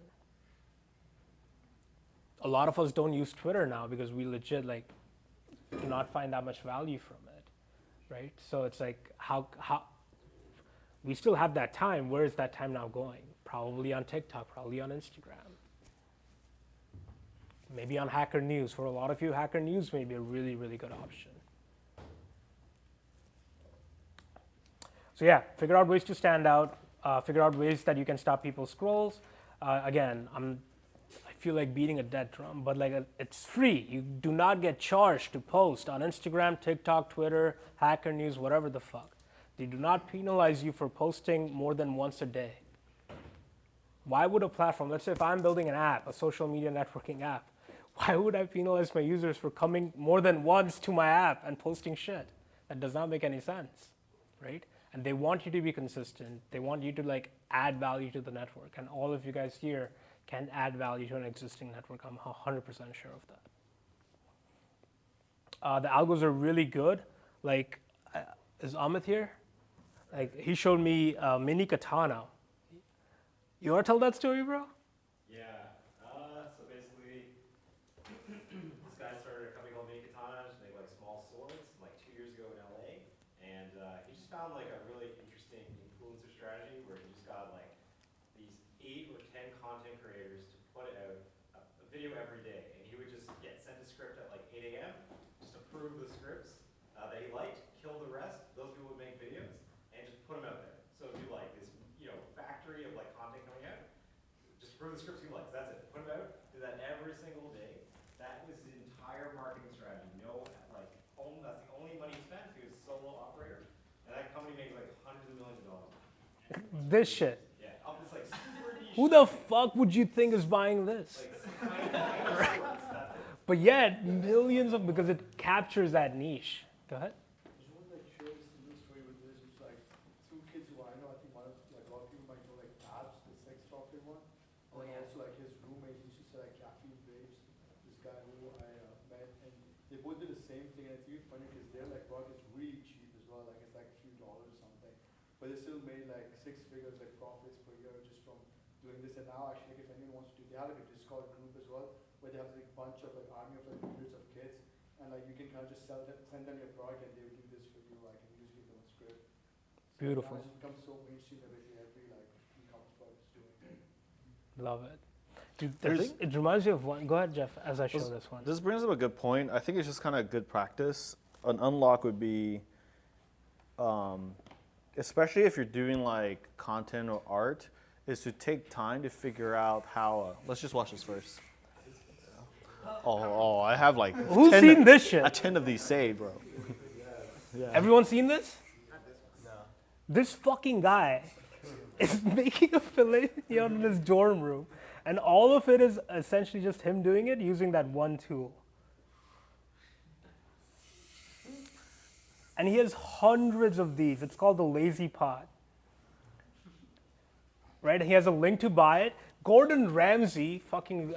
A lot of us don't use Twitter now because we legit like do not find that much value from it, right? So it's like, how we still have that time. Where is that time now going? Probably on TikTok, probably on Instagram. Maybe on Hacker News. For a lot of you, Hacker News may be a really, really good option. So yeah, figure out ways to stand out. Figure out ways that you can stop people's scrolls. Again, I feel like beating a dead drum, but like it's free. You do not get charged to post on Instagram, TikTok, Twitter, Hacker News, whatever the fuck. They do not penalize you for posting more than once a day. Why would a platform, let's say if I'm building an app, a social media networking app, why would I penalize my users for coming more than once to my app and posting shit? That does not make any sense, right? And they want you to be consistent. They want you to like add value to the network. And all of you guys here can add value to an existing network. I'm 100% sure of that. The algos are really good. Like, is Amit here? Like, he showed me mini katana. You want to tell that story, bro? Yeah. So basically, this guy started a company called Mini Katana, just make like small swords, like 2 years ago in LA, and he just found like a really interesting influencer strategy where he just got like 8 or 10 content creators to put out a video every day, and he would just get sent a script at like 8 a.m. just approve the scripts that he liked, kill the rest. Those people would make videos and just put them out there. So it'd be like this, factory of like content coming out. Just approve the scripts he likes. That's it. Put them out. Do that every single day. That was his entire marketing strategy. That's the only money he spent. He was a solo operator, and that company makes like hundreds of millions of dollars. This shit. Yeah, up this like super niche. Who the fuck would you think is buying this? But yet, millions of, because it captures that niche. Go ahead. I just want to share this little story with this. It's like two kids who I know. I think a lot of people might know like Abs, the sex talking one. Oh, And yeah. also like his roommate used to say like caffeine babes. This guy who I met, and they both did the same thing. And it's even funny because their like product is really cheap as well. Like it's like a few dollars or something, but they still made like 6 figures like profits per year just from doing this. And now actually, like, if anyone wants to, they have like a Discord group as well where they have like a bunch of like army of like hundreds of kids, and like you can kind of just send them your product and they will do this for you. Like, and you just give them a script. So Beautiful. now it's become so mainstream that basically every like e-commerce product is doing it. Love it. Dude, it reminds me of one. Go ahead, Jeff, as I show this one. This brings up a good point. I think it's just kind of good practice. An unlock would be, especially if you're doing like content or art, is to take time to figure out how. Let's just watch this first. Oh, I have like. Who's seen this shit? 10 of these saved, bro. Yeah. Everyone seen this? No. This fucking guy is making a filet mignon in his dorm room, and all of it is essentially just him doing it using that one tool. And he has hundreds of these. It's called the Lazy Pot. Right? He has a link to buy it. Gordon Ramsay fucking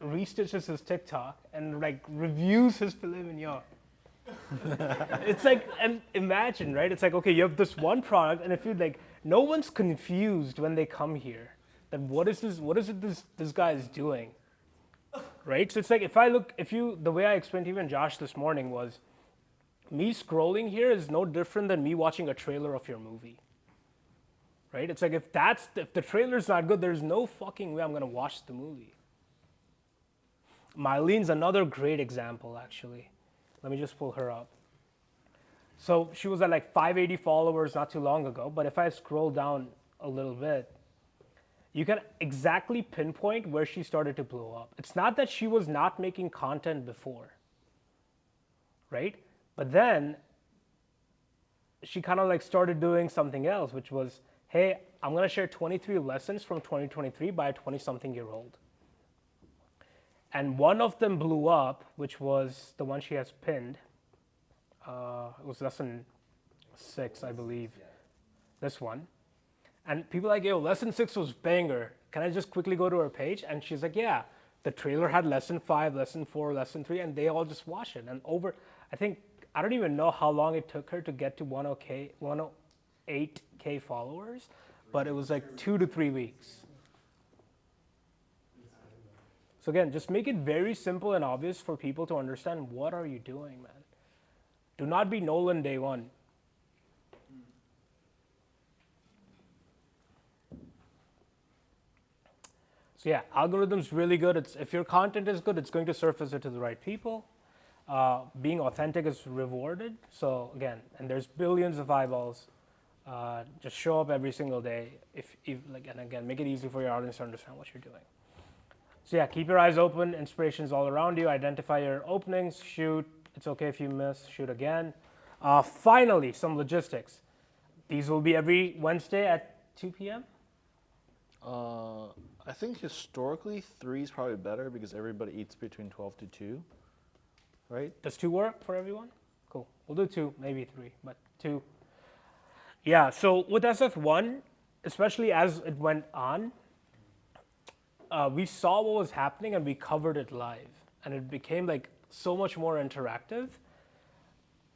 restitches his TikTok and like reviews his filet mignon. It's like, and imagine, right? It's like, okay, you have this one product, and if you like, no one's confused when they come here. Then what is this guy is doing? Right? So it's like, the way I explained to even Josh this morning was, me scrolling here is no different than me watching a trailer of your movie. Right? It's like, if the trailer's not good, there's no fucking way I'm gonna watch the movie. Mylene's another great example, actually. Let me just pull her up. So she was at like 580 followers not too long ago, but if I scroll down a little bit, you can exactly pinpoint where she started to blow up. It's not that she was not making content before, right? But then she kind of like started doing something else, which was, hey, I'm gonna share 23 lessons from 2023 by a 20-something-year-old. And one of them blew up, which was the one she has pinned. It was lesson 6, I believe. This one. And people are like, yo, lesson 6 was banger. Can I just quickly go to her page? And she's like, yeah. The trailer had lesson 5, lesson 4, lesson 3, and they all just watch it. And I don't even know how long it took her to get to 108K followers, but it was like 2 to 3 weeks. So again, just make it very simple and obvious for people to understand, what are you doing, man? Do not be Nolan day one. So yeah, algorithm's really good. If your content is good, it's going to surface it to the right people. Being authentic is rewarded. So again, and there's billions of eyeballs. Just show up every single day. And again, make it easy for your audience to understand what you're doing. So yeah, keep your eyes open, inspirations all around you, identify your openings, shoot. It's okay if you miss, shoot again. Finally, some logistics. These will be every Wednesday at 2 p.m.? I think historically 3 is probably better because everybody eats between 12 to 2, right? Does 2 work for everyone? Cool, we'll do 2, maybe 3, but 2. Yeah, so with SF1, especially as it went on, we saw what was happening and we covered it live. And it became like so much more interactive.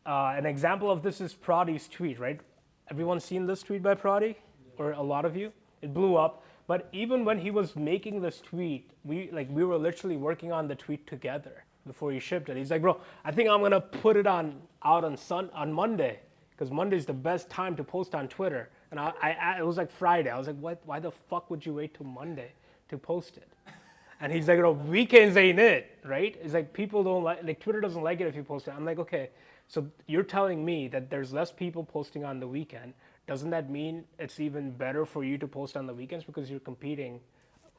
An example of this is Proddy's tweet, right? Everyone seen this tweet by Proddy? Or a lot of you? It blew up. But even when he was making this tweet, we were literally working on the tweet together before he shipped it. He's like, bro, I think I'm gonna put it out on Monday, because Monday's the best time to post on Twitter. And it was like Friday. I was like, why the fuck would you wait till Monday to post it? And he's like, weekends ain't it, right? It's like people don't like Twitter doesn't like it if you post it. I'm like, okay, so you're telling me that there's less people posting on the weekend. Doesn't that mean it's even better for you to post on the weekends because you're competing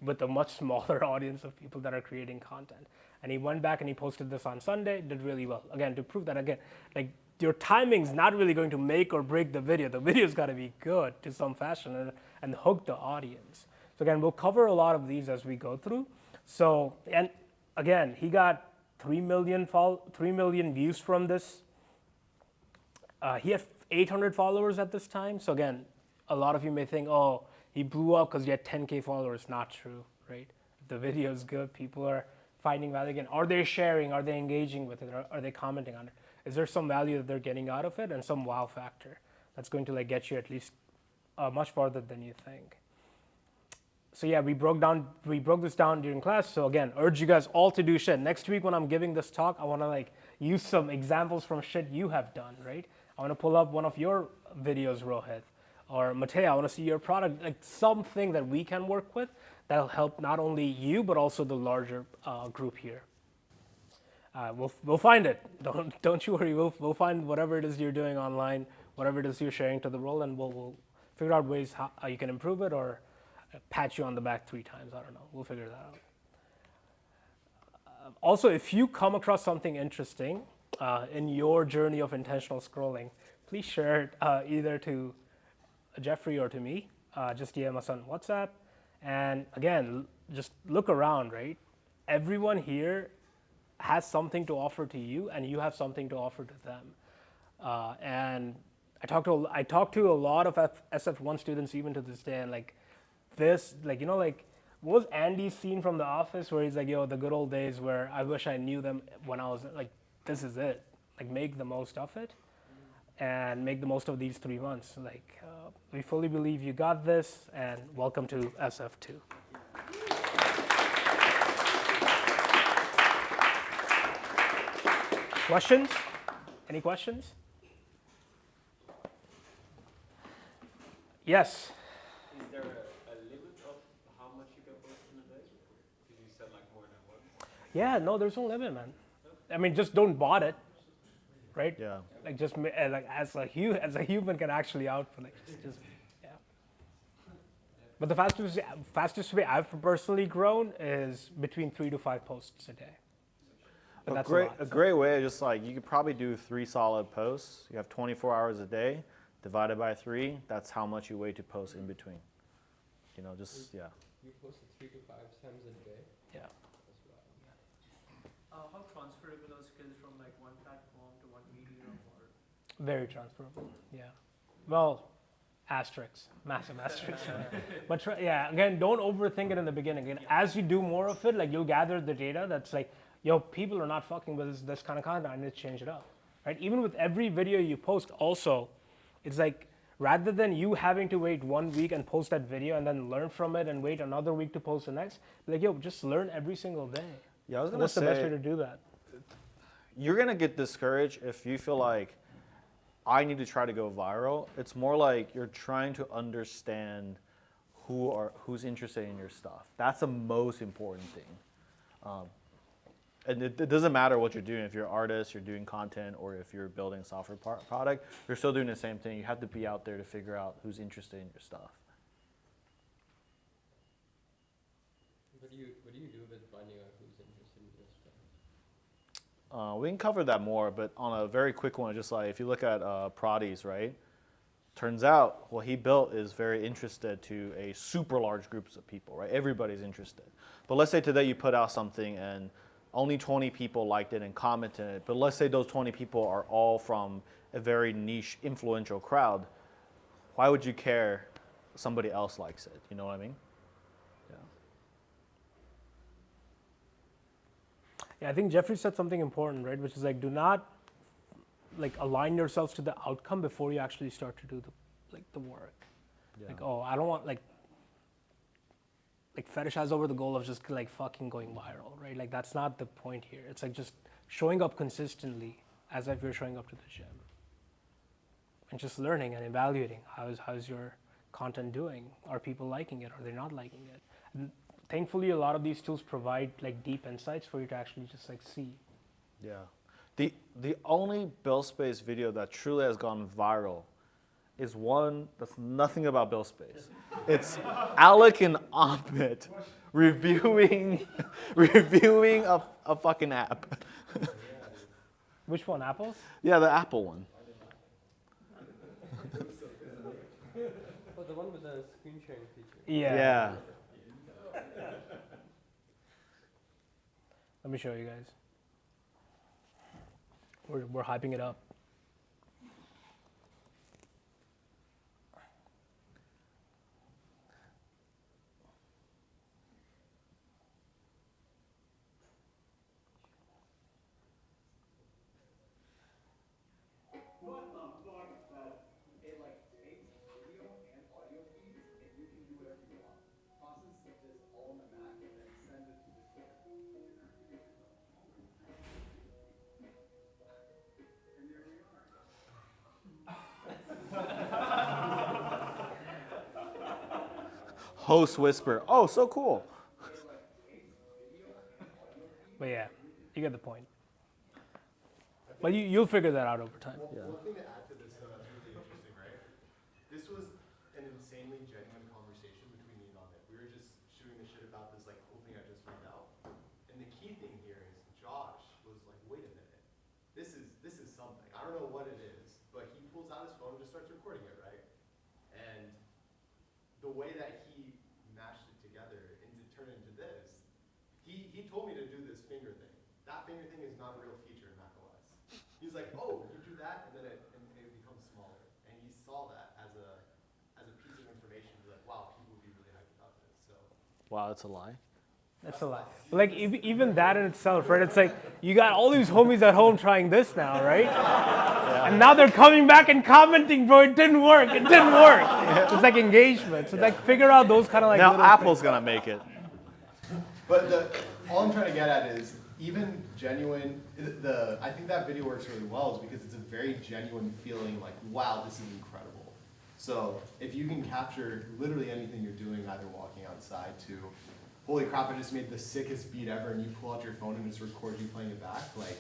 with a much smaller audience of people that are creating content? And he went back and he posted this on Sunday, did really well. Again, to prove that again, like your timing's not really going to make or break the video. The video's got to be good to some fashion and hook the audience. So again, we'll cover a lot of these as we go through. So, and again, he got 3 million views from this. He had 800 followers at this time. So again, a lot of you may think, oh, he blew up because he had 10K followers. Not true, right? The video is good. People are finding value again. Are they sharing? Are they engaging with it? Are they commenting on it? Is there some value that they're getting out of it and some wow factor that's going to like get you at least much farther than you think? So yeah, we broke this down during class. So again, urge you guys all to do shit. Next week when I'm giving this talk, I want to like use some examples from shit you have done, right? I want to pull up one of your videos, Rohit, or Mateo. I want to see your product, like something that we can work with that'll help not only you but also the larger group here. We'll find it. Don't you worry. We'll find whatever it is you're doing online, whatever it is you're sharing to the world, and we'll figure out ways how you can improve it or pat you on the back 3 times. I don't know. We'll figure that out. Also, if you come across something interesting in your journey of intentional scrolling, please share it either to Jeffrey or to me. Just DM us on WhatsApp. And again, just look around, right? Everyone here has something to offer to you, and you have something to offer to them. And I talk to a lot of SF1 students even to this day, and like this, like, you know, like, what was Andy's scene from The Office where he's like, yo, the good old days where I wish I knew them when I was like, this is it. Like, make the most of it and make the most of these 3 months. Like, we fully believe you got this, and welcome to SF2. Questions? Any questions? Yes. Is there a limit of how much you can post in a day? Because you said like more than one. Yeah, no, there's no limit, man. I mean, just don't bot it, right? Yeah. Like just like as a human can actually output, like just yeah. But the fastest way I've personally grown is between 3 to 5 posts a day. But that's A great way, just like you could probably do 3 solid posts. You have 24 hours a day, divided by 3. That's how much you wait to post in between. You know, just yeah. You posted 3 to 5 times a day. Yeah. How transferable are skills from like one platform to one medium or? Very transferable. Yeah. Well, asterisks, massive asterisks. But yeah, again, don't overthink it in the beginning. Again, as you do more of it, like you'll gather the data that's like, yo, people are not fucking with this kind of content. I need to change it up, right? Even with every video you post, also, it's like rather than you having to wait 1 week and post that video and then learn from it and wait another week to post the next, like yo, just learn every single day. Yeah, I was gonna What's say, the best way to do that? You're gonna get discouraged if you feel like I need to try to go viral. It's more like you're trying to understand who's interested in your stuff. That's the most important thing. And it doesn't matter what you're doing. If you're an artist, you're doing content, or if you're building a software product, you're still doing the same thing. You have to be out there to figure out who's interested in your stuff. What do you do with finding out who's interested in your stuff? We can cover that more, but on a very quick one, just like if you look at Prodi's, right? Turns out what he built is very interested to a super large groups of people, right? Everybody's interested. But let's say today you put out something and only 20 people liked it and commented it, but let's say those 20 people are all from a very niche, influential crowd. Why would you care if somebody else likes it? You know what I mean? Yeah, I think Jeffrey said something important, right? Which is like, do not like align yourselves to the outcome before you actually start to do the work. Yeah. Like, oh, I don't want like fetishize over the goal of just like fucking going viral, right? Like that's not the point here. It's like just showing up consistently as if you're showing up to the gym. and just learning and evaluating how's your content doing. Are people liking it? Are they not liking it? And thankfully, a lot of these tools provide like deep insights for you to actually just like see. Yeah. The only buildspace video that truly has gone viral is one that's nothing about buildspace. It's Alec and Ahmed reviewing a fucking app. Which one, Apples? Yeah, the Apple one. Oh, the one with the screen sharing feature. Yeah. Let me show you guys. We're hyping it up. Host whisper. Oh, so cool. But yeah, you get the point. But you'll figure that out over time. Yeah. One thing to add to this, though, that's really interesting, right? This was an insanely genuine conversation between me and Amit. We were just shooting the shit about this like cool thing I just found out. And the key thing here is Josh was like, wait a minute. This is something. I don't know what it is, but he pulls out his phone and just starts recording it, right? And the way that he mashed it together and to turn into this, he told me to do this finger thing. That finger thing is not a real feature in macOS. He's like, oh, you do that, and then it becomes smaller. And he saw that as a piece of information. He's like, wow, people would be really hyped about this. So. Wow, that's a lie. That's a lie. Like even that in itself, right? It's like you got all these homies at home trying this now, right? Yeah. And now they're coming back and commenting, bro. It didn't work. It didn't work. Yeah. It's like engagement. So it's like figure out those kind of like. Now Apple's gonna make it. But all I'm trying to get at is even genuine. I think that video works really well is because it's a very genuine feeling like, wow, this is incredible. So if you can capture literally anything you're doing, either walking outside to, holy crap, I just made the sickest beat ever, and you pull out your phone and just record you playing it back, like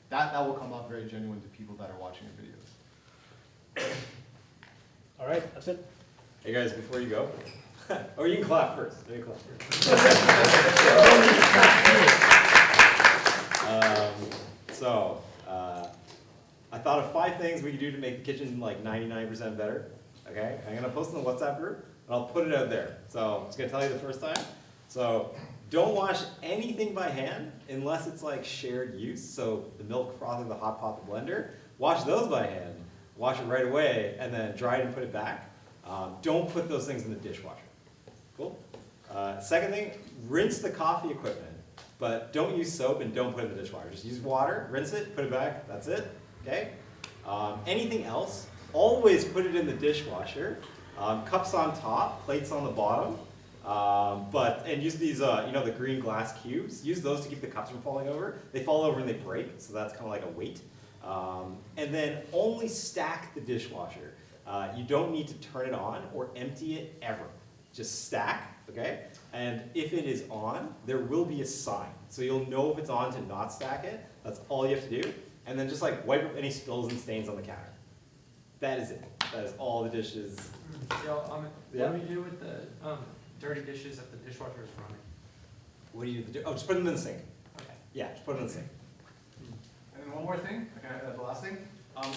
that will come off very genuine to people that are watching your videos. All right, that's it. Hey guys, before you go, oh, you can clap first. You can clap first. I thought of 5 things we could do to make the kitchen like 99% better. Okay, I'm gonna post in the WhatsApp group, and I'll put it out there. So I'm just gonna tell you the first time. So don't wash anything by hand unless it's like shared use. So the milk frother, the hot pot, the blender, wash those by hand. Wash it right away, and then dry it and put it back. Don't put those things in the dishwasher. Cool? Second thing, rinse the coffee equipment, but don't use soap and don't put it in the dishwasher. Just use water, rinse it, put it back, that's it, okay? Anything else, always put it in the dishwasher. Cups on top, plates on the bottom, and use these, the green glass cubes. Use those to keep the cups from falling over. They fall over and they break, so that's kind of like a weight. And then only stack the dishwasher. You don't need to turn it on or empty it ever. Just stack, okay? And if it is on, there will be a sign. So you'll know if it's on to not stack it. That's all you have to do. And then just like wipe up any spills and stains on the counter. That is it. That is all the dishes. Yo, what do we do with the dirty dishes if the dishwasher is running? What do you do? Oh, just put them in the sink. Okay. Yeah, just put them in the sink. And then one more thing, the last thing.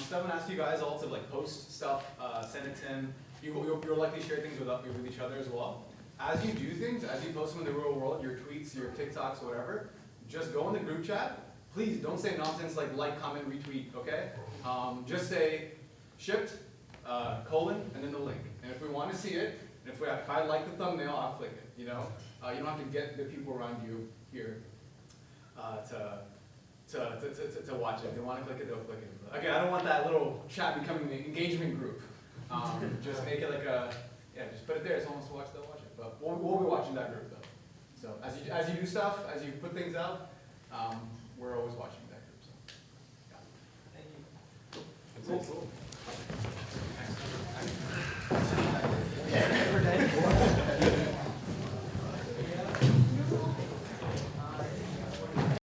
Stefan asked you guys all to like post stuff, send it to him. You'll likely share things with each other as well. As you do things, as you post them in the real world, your tweets, your TikToks, whatever, just go in the group chat. Please don't say nonsense like, comment, retweet, okay? Just say shipped, colon, and then the link. And if we want to see it, and if I like the thumbnail, I'll click it, you know? You don't have to get the people around you here to watch it. If they want to click it, they'll click it. Again, I don't want that little chat becoming an engagement group. Just make it like just put it there. Someone wants to watch, they'll watch it. But we'll be watching that group though. So as you do stuff, as you put things out, we're always watching that group. So, yeah. Thank you. Cool. Alright.